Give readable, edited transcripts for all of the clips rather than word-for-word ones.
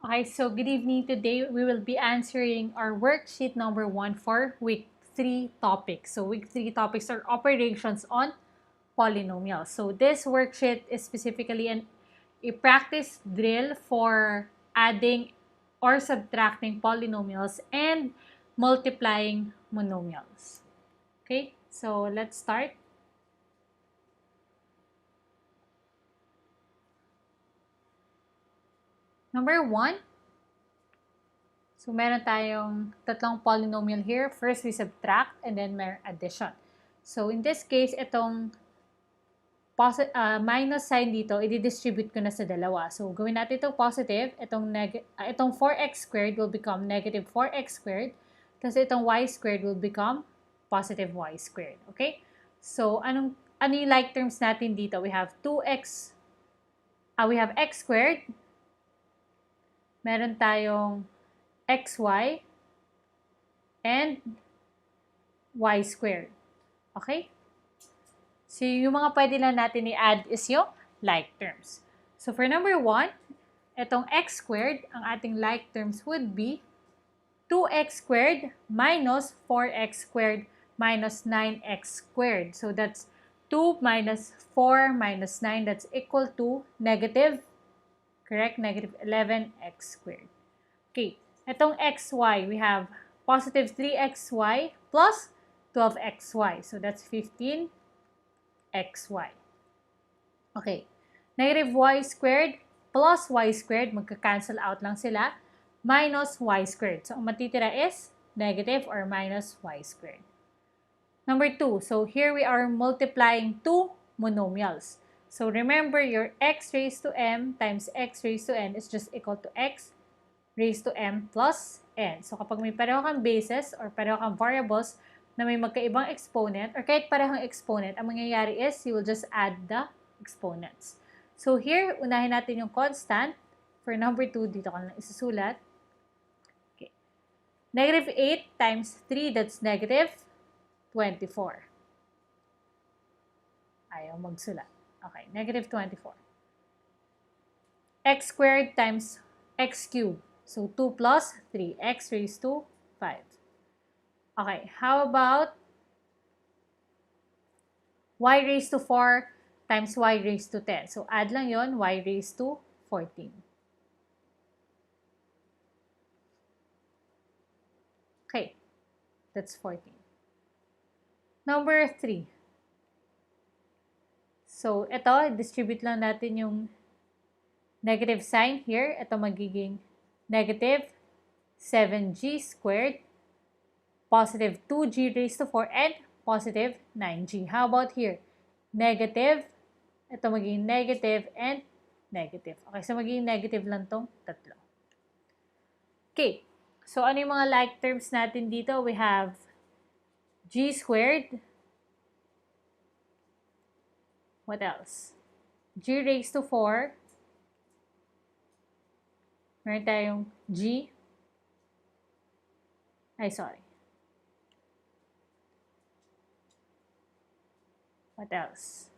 Okay, so good evening. Today we will be answering our worksheet number 1 for week 3 topics. So week 3 topics are operations on polynomials. So this worksheet is specifically a practice drill for adding or subtracting polynomials and multiplying monomials. Okay, so let's start. Number 1. So, meron tayong tatlong polynomial here. First, we subtract and then may addition. So, in this case, itong minus sign dito, i-distribute ko na sa dalawa. So, gawin natin itong positive. Itong 4x squared will become negative 4x squared. Tapos itong y squared will become positive y squared. Okay? So, ano yung like terms natin dito? We have 2x, we have x squared. Meron tayong xy and y squared. Okay? So, yung mga pwede lang natin i-add is yung like terms. So, for number 1, itong x squared, ang ating like terms would be 2x squared minus 4x squared minus 9x squared. So, that's 2 minus 4 minus 9. That's equal to negative, correct? Negative 11x squared. Okay. Itong xy, we have positive 3xy plus 12xy. So, that's 15xy. Okay. Negative y squared plus y squared, magka-cancel out lang sila, minus y squared. So, ang matitira is negative or minus y squared. Number 2. So, here we are multiplying two monomials. So, remember your x raised to m times x raised to n is just equal to x raised to m plus n. So, kapag may pareho kang bases or pareho kang variables na may magkaibang exponent or kahit parehong exponent, ang mangyayari is you will just add the exponents. So, here, unahin natin yung constant. For number 2, dito ko lang isusulat. Okay. Negative 8 times 3, that's negative 24. Ayaw magsulat. Okay, negative 24. X squared times x cubed. So, 2 plus 3, x raised to 5. Okay, how about y raised to 4 times y raised to 10? So, add lang yon, y raised to 14. Okay, that's 14. Number 3. So, ito, distribute lang natin yung negative sign here. Ito magiging negative 7g squared, positive 2g raised to 4, and positive 9g. How about here? Negative, ito magiging negative and negative. Okay, so magiging negative lang tong tatlo. Okay, so ano yung mga like terms natin dito? We have g squared. What else? G raised to 4. Meron tayong g. What else?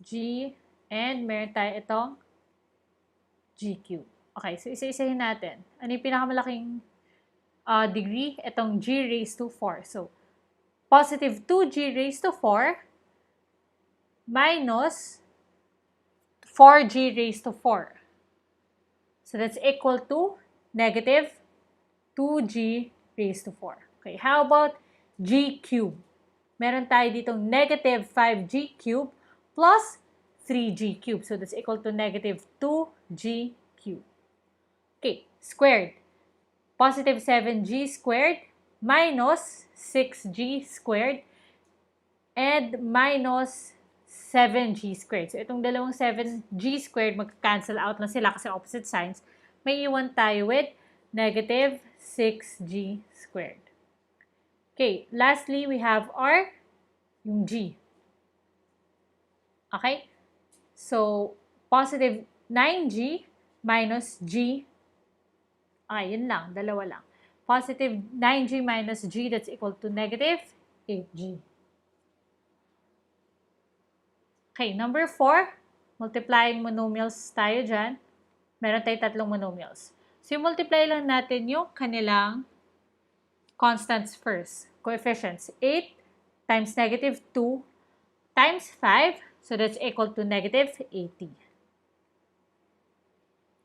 G, and meron tayo itong g cube. Okay, so isa-isahin natin. Ano yung pinakamalaking degree? Itong g raised to 4. So, positive 2g raised to 4 minus 4g raised to 4. So, that's equal to negative 2g raised to 4. Okay, how about g cube? Meron tayo ditong negative 5g cube plus 3g cube. So, that's equal to negative 2g cube. Okay, squared. Positive 7g squared minus 6g squared and minus 7g squared. So, itong dalawang 7g squared, magka-cancel out na sila kasi opposite signs. May iwan tayo with negative 6g squared. Okay, lastly, we have yung g. Okay? So, positive 9g minus g. Yun lang, dalawa lang. positive 9g minus g, that's equal to negative 8g. Okay, number 4, multiplying monomials tayo dyan. Meron tayong tatlong monomials. So, multiply lang natin yung kanilang constants first, coefficients. 8 times negative 2 times 5, so that's equal to negative 80.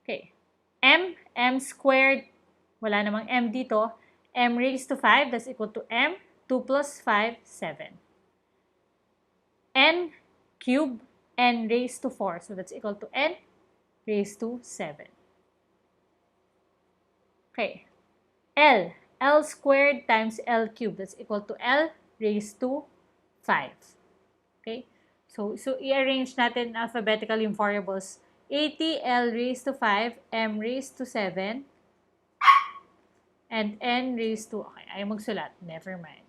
Okay, m squared, wala namang m dito, m raised to 5, that's equal to m, 2 plus 5, 7. N cube, n raised to 4, so that's equal to n raised to 7. Okay, L squared times L cubed, that's equal to L raised to 5. Okay, so i-arrange natin alphabetically yung variables. 80, L raised to 5, M raised to 7, and N raised to, okay, ayaw magsulat, never mind.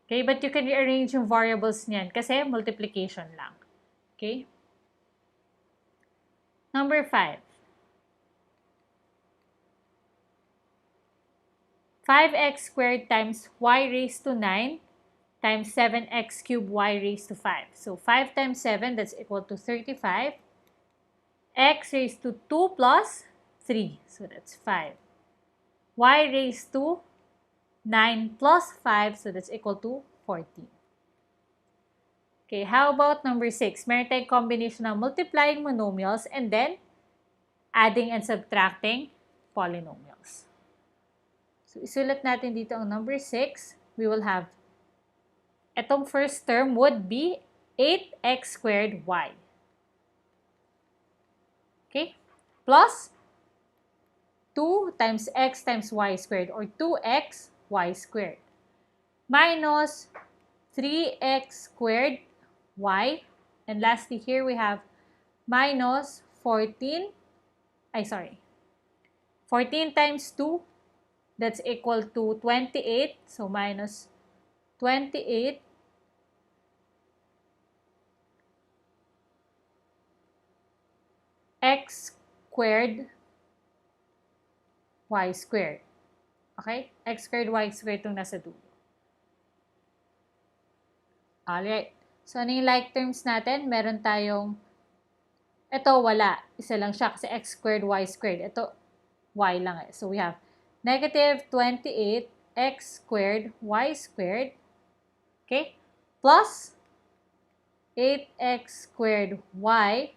Okay, but you can rearrange yung variables niyan kasi multiplication lang. Okay? Number 5. 5x squared times y raised to 9 times 7x cubed y raised to 5. So, 5 times 7, that's equal to 35. X raised to 2 plus 3. So, that's 5. Y raised to 9 plus 5, so that's equal to 14. Okay, how about number 6? Meron tayong combination ng multiplying monomials and then adding and subtracting polynomials. So, isulat natin dito ang number 6. We will have, etong first term would be 8x squared y. Okay? Plus 2 times x times y squared or 2x y squared minus 3x squared y, and lastly here we have minus 14 times 2, that's equal to 28, so minus 28 x squared y squared. Okay? X squared, y squared itong nasa dulo. Alright. So, ano yung like terms natin? Meron tayong, ito wala. Isa lang siya kasi x squared, y squared. Ito, y lang eh. So, we have negative 28 x squared, y squared. Okay? Plus 8x squared y.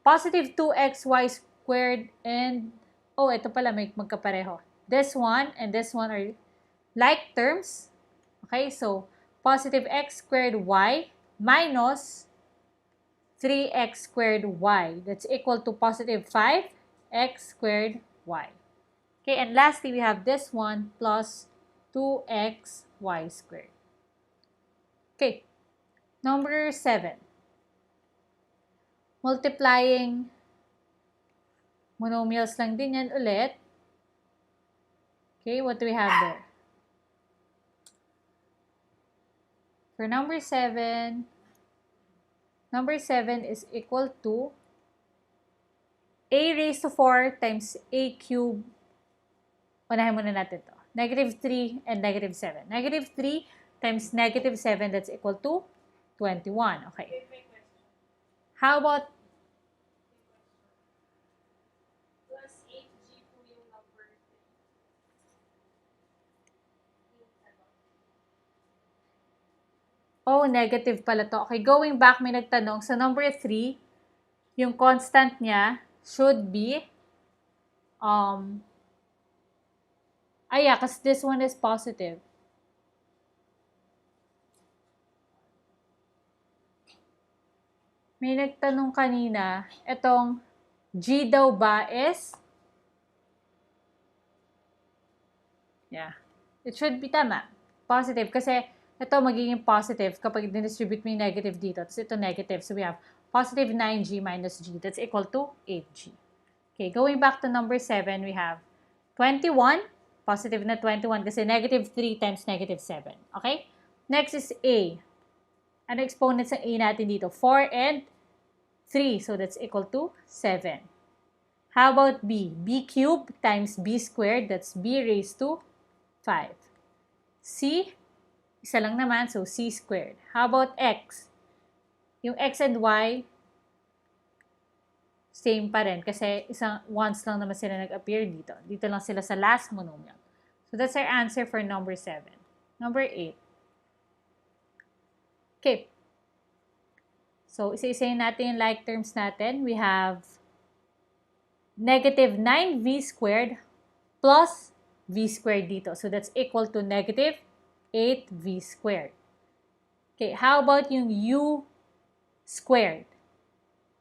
Positive 2x y squared and oh, ito pala, may magkapareho. This one and this one are like terms. Okay, so, positive x squared y minus 3x squared y. That's equal to positive 5x squared y. Okay, and lastly, we have this one plus 2x y squared. Okay, number 7. Multiplying monomials lang din yan ulit. Okay, what do we have there? For number 7 is equal to a raised to 4 times a cubed. Unahin muna natin to. Negative 3 and negative 7. Negative 3 times negative 7, that's equal to 21. Okay. How about oh, negative pala to. Okay, going back, may nagtanong. Sa number 3, yung constant niya should be, yeah, kasi this one is positive. May nagtanong kanina, itong G daw ba is, yeah, it should be tama. Positive, kasi ito magiging positive kapag distribute mo yung negative dito. Tapos ito negative. So we have positive 9g minus g. That's equal to 8g. Okay, going back to number 7, we have 21. Positive na 21 kasi negative 3 times negative 7. Okay? Next is a. Ano exponents ng a natin dito? 4 and 3. So that's equal to 7. How about b? b cubed times b squared, that's b raised to 5. c, isa lang naman, so c squared. How about x? Yung x and y, same pa rin kasi once lang naman sila nag-appear dito. Dito lang sila sa last monomial. So that's our answer for number 7. Number 8. Okay. So isa-isayin natin yung like terms natin. We have negative 9v squared plus v squared dito. So that's equal to negative 8v squared. Okay, how about yung u squared?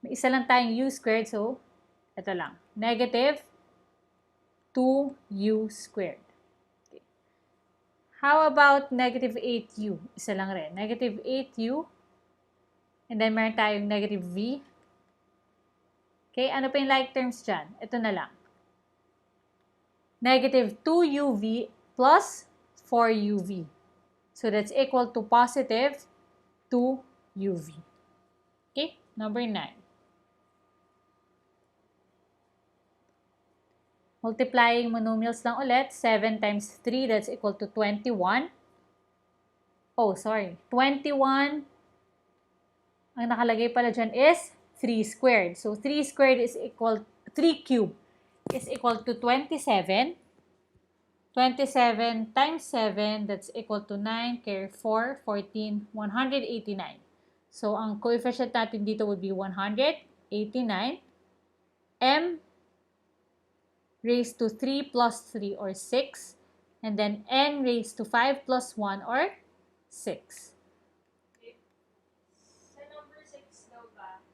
May isa lang tayong u squared, so ito lang. Negative 2u squared. Okay. How about negative 8u? Isa lang rin. Negative 8u. And then meron tayong negative v. Okay, ano pa yung like terms dyan? Ito na lang. Negative 2uv plus 4uv. So that's equal to positive 2uv. Okay, number 9. Multiplying monomials lang ulit. 7 times 3, that's equal to 21. Oh, sorry. 21. Ang nakalagay pala dyan is 3 squared. So, 3 squared is equal, 3 cubed is equal to 27. 27 times 7, that's equal to 9, carry 4, 14, 189. So, ang coefficient natin dito would be 189. M raised to 3 plus 3 or 6. And then n raised to 5 plus 1 or 6. Sa number 6 daw ba,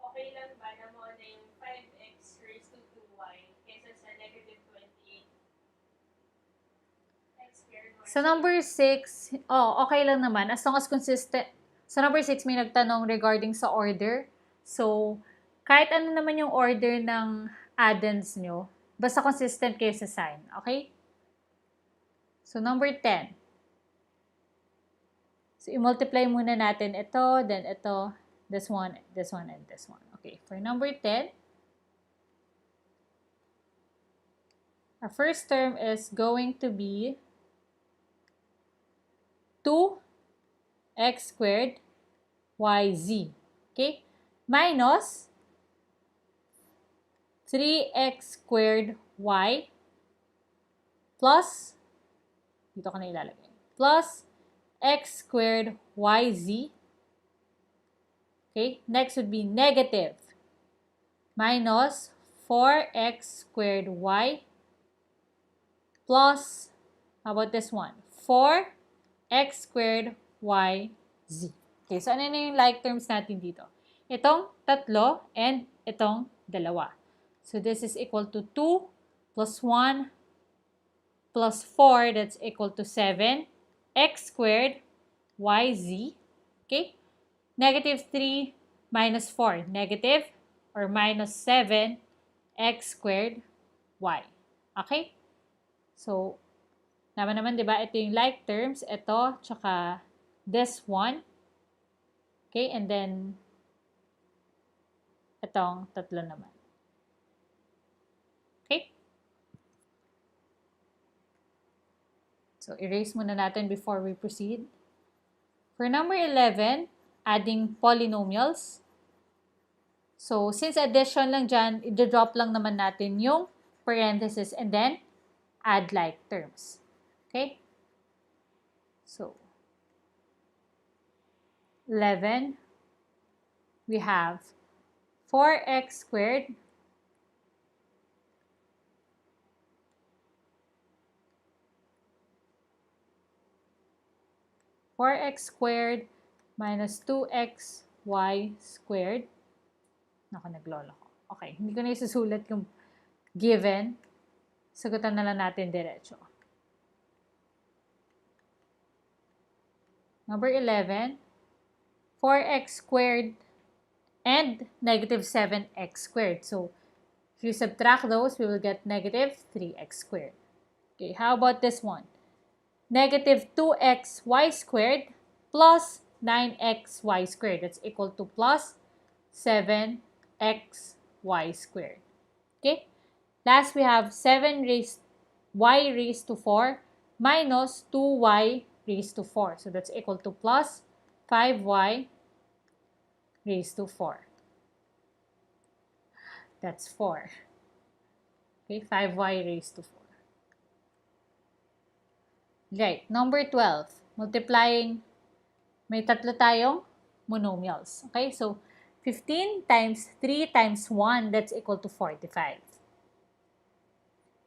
okay lang ba na mo na yung 5x raised to 2y kaysa sa negative 28? Sa number 6, okay lang naman. As long as consistent. Sa number 6, may nagtanong regarding sa order. So, kahit ano naman yung order ng addends nyo, basta consistent kayo sa sign. Okay? So, number 10. So, i-multiply muna natin ito, then ito, this one, and this one. Okay, for number 10, our first term is going to be 2x squared yz. Okay? Minus 3x squared y plus, dito ka na ilalagay, plus x squared yz. Okay? Next would be negative minus 4x squared y plus, how about this one? 4x squared yz. Okay, so ano na yung like terms natin dito? Itong tatlo and itong dalawa. So this is equal to 2 plus 1 plus 4, that's equal to 7. X squared yz. Okay? Negative 3 minus 4. Negative or minus 7 x squared y. Okay? So, naman, di ba? Ito yung like terms. Ito, tsaka this one. Okay? And then, itong tatlo naman. Okay? So, erase muna natin before we proceed. For number 11, adding polynomials. So, since addition lang dyan, i-drop lang naman natin yung parenthesis and then add like terms. Okay? So, 11, we have 4x squared minus 2xy squared. Naku, naglolo ko. Okay, hindi ko na isusulat yung given. Sagutan na lang natin diretso. Number 11, 4x squared and negative 7x squared. So, if you subtract those, we will get negative 3x squared. Okay, how about this one? Negative 2xy squared plus 9xy squared. That's equal to plus 7xy squared. Okay? Last, we have y raised to 4 minus 2y raised to 4. So that's equal to plus 5y raised to 4. That's 4. Okay, 5y raised to 4. Right, number 12. Multiplying, may tatlo tayong monomials. Okay, so 15 times 3 times 1, that's equal to 45.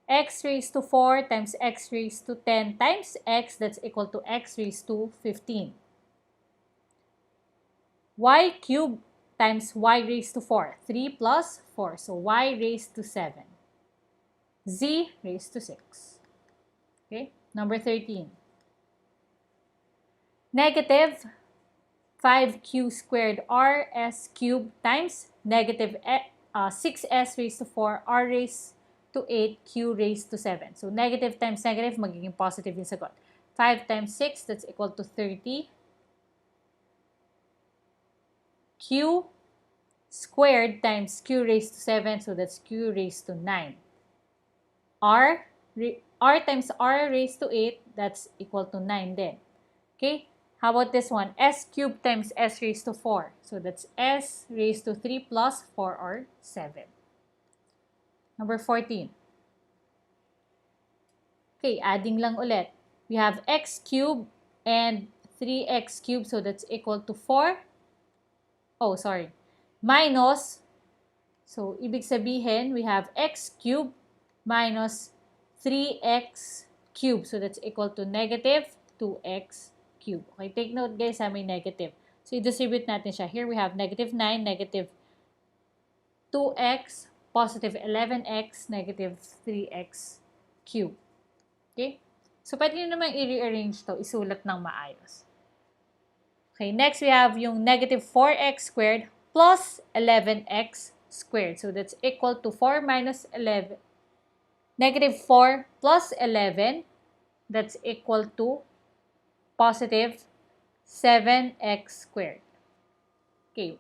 X raised to 4 times x raised to 10 times x, that's equal to x raised to 15. Y cubed times y raised to 4. 3 plus 4. So y raised to 7. Z raised to 6. Okay, number 13. Negative 5q squared rs cubed times negative 6s raised to 4 r raised to 8 q raised to 7. So negative times negative, magiging positive yung sagot. 5 times 6, that's equal to 30. Q squared times q raised to 7, so that's q raised to 9. R times r raised to 8, that's equal to 9 then. Okay? How about this one? S cubed times s raised to 4. So that's s raised to 3 plus 4 or 7. Number 14. Okay, adding lang ulit. We have x cubed and 3x cubed, so that's equal to 4. Oh, sorry. Minus, so ibig sabihin, we have x cubed minus 3x cubed. So that's equal to negative 2x cubed. Okay, take note guys, may negative. So i-distribute natin siya. Here we have negative 9, negative 2x, positive 11x, negative 3x cubed. Okay? So pwede nyo naman i-rearrange to, isulat ng maayos. Okay, next we have yung negative 4x squared plus 11x squared. So that's equal to 4 minus 11. Negative 4 plus 11, that's equal to positive 7x squared. Okay,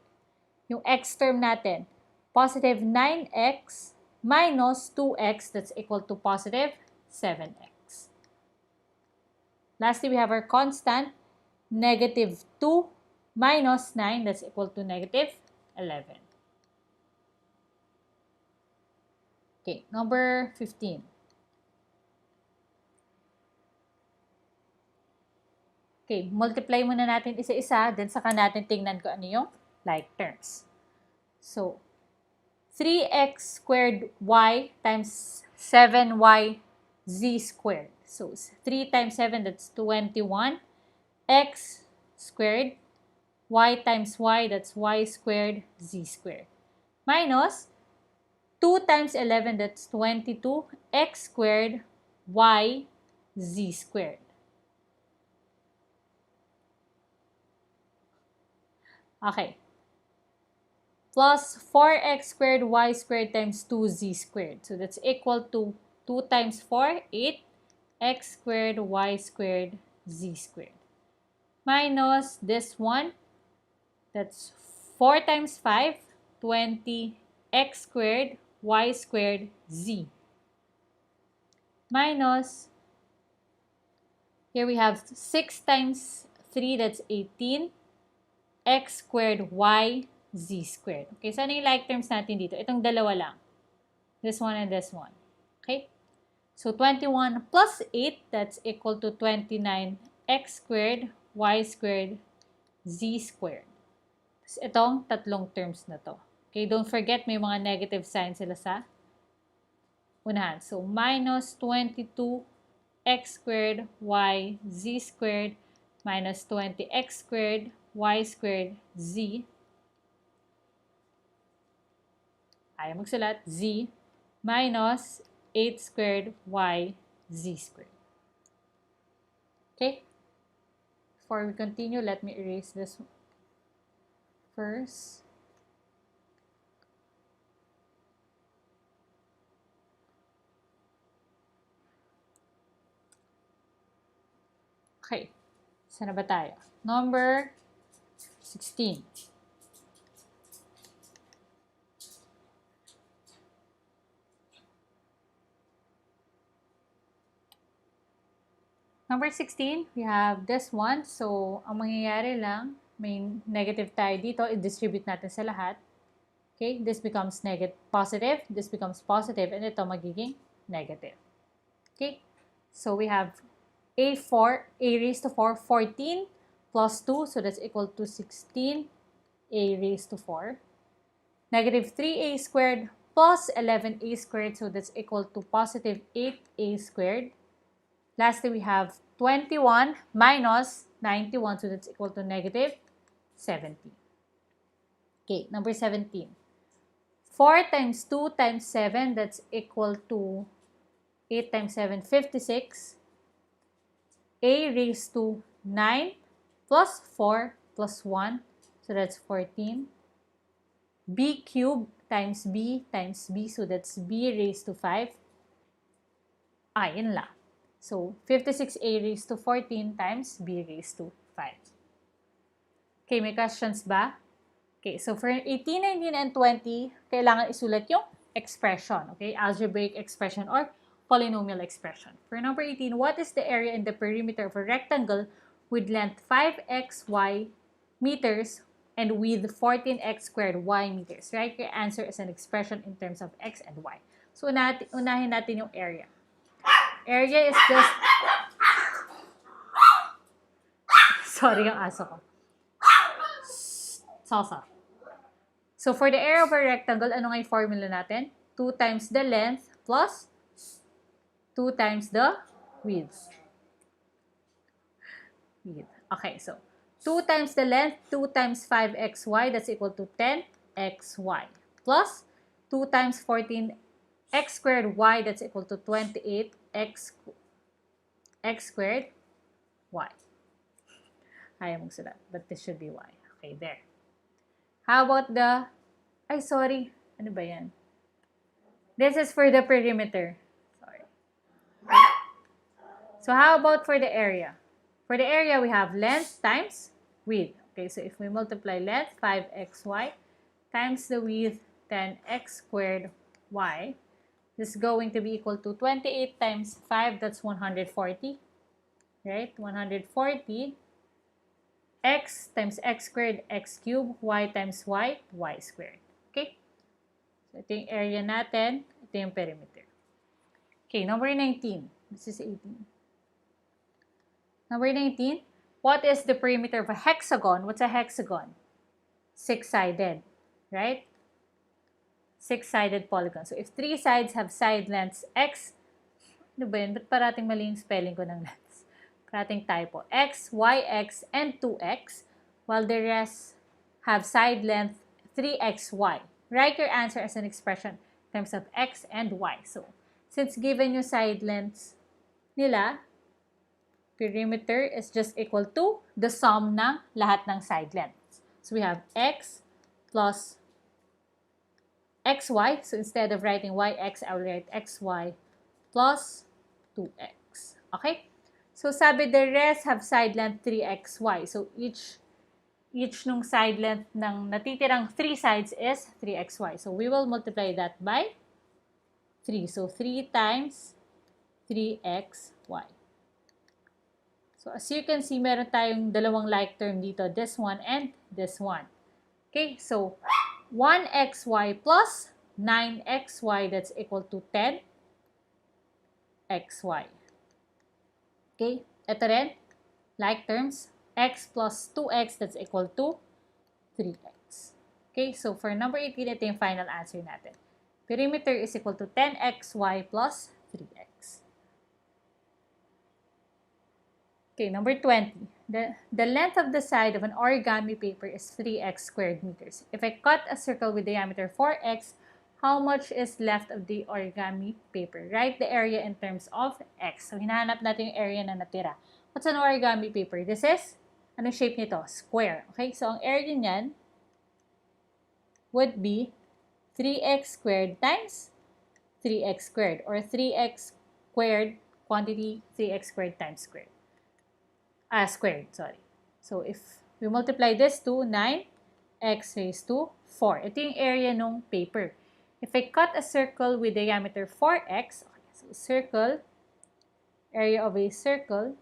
yung x term natin, positive 9x minus 2x, that's equal to positive 7x. Lastly, we have our constant, negative 2 minus 9, that's equal to negative 11. Okay, number 15. Okay, multiply muna natin isa-isa, then saka natin tingnan ko ano yung like terms. So, 3x squared y times 7y z squared. So, 3 times 7, that's 21. X squared, y times y, that's y squared, z squared. Minus 2 times 11, that's 22. X squared, y, z squared. Okay. Plus 4x squared, y squared times 2z squared. So that's equal to 2 times 4, 8. X squared, y squared, z squared. Minus this one, that's 4 times 5, 20. X squared, y squared, z. Minus, here we have 6 times 3, that's 18. X squared, y, z squared. Okay, so ano yung like terms natin dito? Itong dalawa lang. This one and this one. Okay? So, 21 plus 8, that's equal to 29. X squared, y squared, z squared. So, itong tatlong terms na to. Okay, don't forget may mga negative signs sila sa unahan. So, minus 22 x squared, y, z squared, minus 20x squared, y squared, z. Ayaw magsulat, z, minus 8 squared, y, z squared. Okay? Before we continue, let me erase this first. Okay. Saan na ba tayo? Number 16. Number 16, we have this one. So, ang mangyayari lang, may negative tayo dito, i-distribute natin sa lahat. Okay, this becomes positive, this becomes positive, and ito magiging negative. Okay, so we have a raised to 4, 14 plus 2, so that's equal to 16, a raised to 4. Negative 3a squared plus 11a squared, so that's equal to positive 8a squared. Lastly, we have 21 minus 91, so that's equal to negative 70. Okay, number 17. 4 times 2 times 7, that's equal to 8 times 7, 56. A raised to 9 plus 4 plus 1, so that's 14. B cubed times B, so that's B raised to 5. Yun lang. So, 56A raised to 14 times B raised to 5. Okay, may questions ba? Okay, so for 18, 19, and 20, kailangan isulat yung expression, okay? Algebraic expression or polynomial expression. For number 18, what is the area in the perimeter of a rectangle with length 5xy meters and width 14x squared y meters? Write your answer as an expression in terms of x and y. So, unahin natin yung area. Area is just... Sorry, yung aso ko. Salsa. So, for the area of a rectangle, ano nga yung formula natin? 2 times the length plus 2 times the width. Okay, so 2 times the length, 2 times 5xy, that's equal to 10xy. Plus 2 times 14x squared y, that's equal to 28x squared y. Ayaw mong sulat, but this should be y. Okay, there. How about the... sorry. Ano ba yan? This is for the perimeter. Sorry. Okay. So, how about for the area? For the area, we have length times width. Okay, so if we multiply length, 5xy, times the width, 10x squared y, this is going to be equal to 28 times 5, that's 140. Right? 140. X times x squared, x cubed, y times y, y squared. Okay? So, ito yung area natin. Ito yung perimeter. Okay, number 19. This is 18. Number 19. What is the perimeter of a hexagon? What's a hexagon? 6-sided. Right? 6-sided polygon. So, if 3 sides have side lengths x, ano ba yun? Ba't parating mali yung spelling ko ng length? Parating typo. X, y, x, and 2x, while the rest have side length 3xy. Write your answer as an expression in terms of x and y. So, since given yung side lengths nila, perimeter is just equal to the sum ng lahat ng side lengths. So, we have x plus xy. So, instead of writing yx, I will write xy plus 2x. Okay? So, sabi, the rest have side length 3xy. So, each nung side length ng natitirang 3 sides is 3xy. So, we will multiply that by 3. So, 3 times 3xy. So, as you can see, meron tayong dalawang like term dito. This one and this one. Okay, so 1xy plus 9xy, that's equal to 10xy. Okay, ito rin, like terms, x plus 2x, that's equal to 3x. Okay, so for number 18, ito yung final answer natin. Perimeter is equal to 10xy plus 3x. Okay, number 20. The length of the side of an origami paper is 3x squared meters. If I cut a circle with diameter 4x, how much is left of the origami paper? Write the area in terms of x. So, hinahanap natin yung area na natira. What's an origami paper? This is, anong shape nito? Square. Okay, so ang area niyan would be 3x squared times 3x squared, or 3x squared quantity 3x squared times squared. Squared, sorry. So, if we multiply this to 9x raised to 4. Ito yung area ng paper. If I cut a circle with diameter 4x, okay, so circle, area of a circle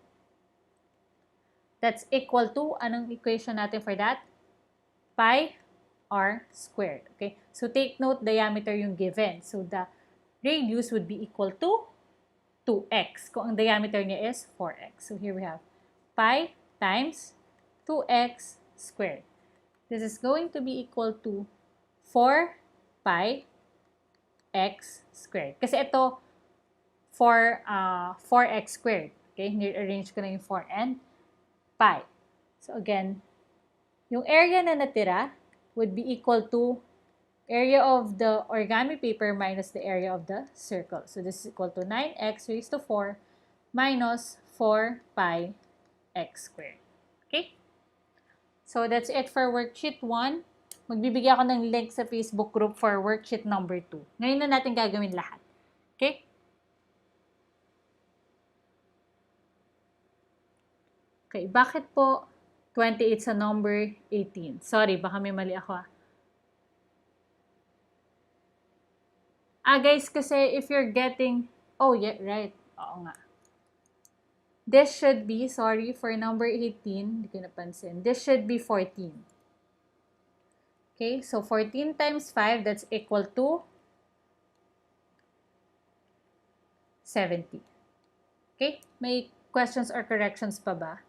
That's equal to, anong equation natin for that? Pi r squared. Okay? So, take note, diameter yung given. So, the radius would be equal to 2x. Kung ang diameter niya is 4x. So, here we have pi times 2x squared. This is going to be equal to 4 pi x squared. Kasi ito, 4x squared. Okay? Ni-arrange ko na yung 4 and pi. So, again, yung area na natira would be equal to area of the origami paper minus the area of the circle. So, this is equal to 9x raised to 4 minus 4 pi x squared. Okay? So, that's it for worksheet 1. Magbibigay ako ng link sa Facebook group for worksheet number 2. Ngayon na natin gagawin lahat. Okay? Okay, bakit po 28 sa number 18? Sorry, baka may mali ako guys, kasi if you're getting, oh yeah, right. Oo nga. This should be, sorry, for number 18, hindi ko napansin. This should be 14. Okay, so 14 times 5, that's equal to 70. Okay, may questions or corrections pa ba?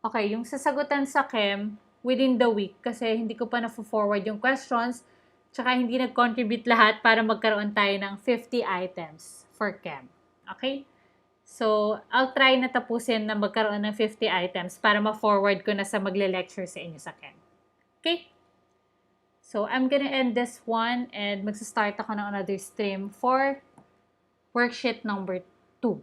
Okay, yung sasagutan sa chem, within the week, kasi hindi ko pa na-forward yung questions, tsaka hindi nag-contribute lahat para magkaroon tayo ng 50 items for chem. Okay? So, I'll try na tapusin na magkaroon ng 50 items para ma-forward ko na sa magle-lecture sa inyo sa chem. Okay? So, I'm gonna end this one and magsa-start ako ng another stream for worksheet number 2.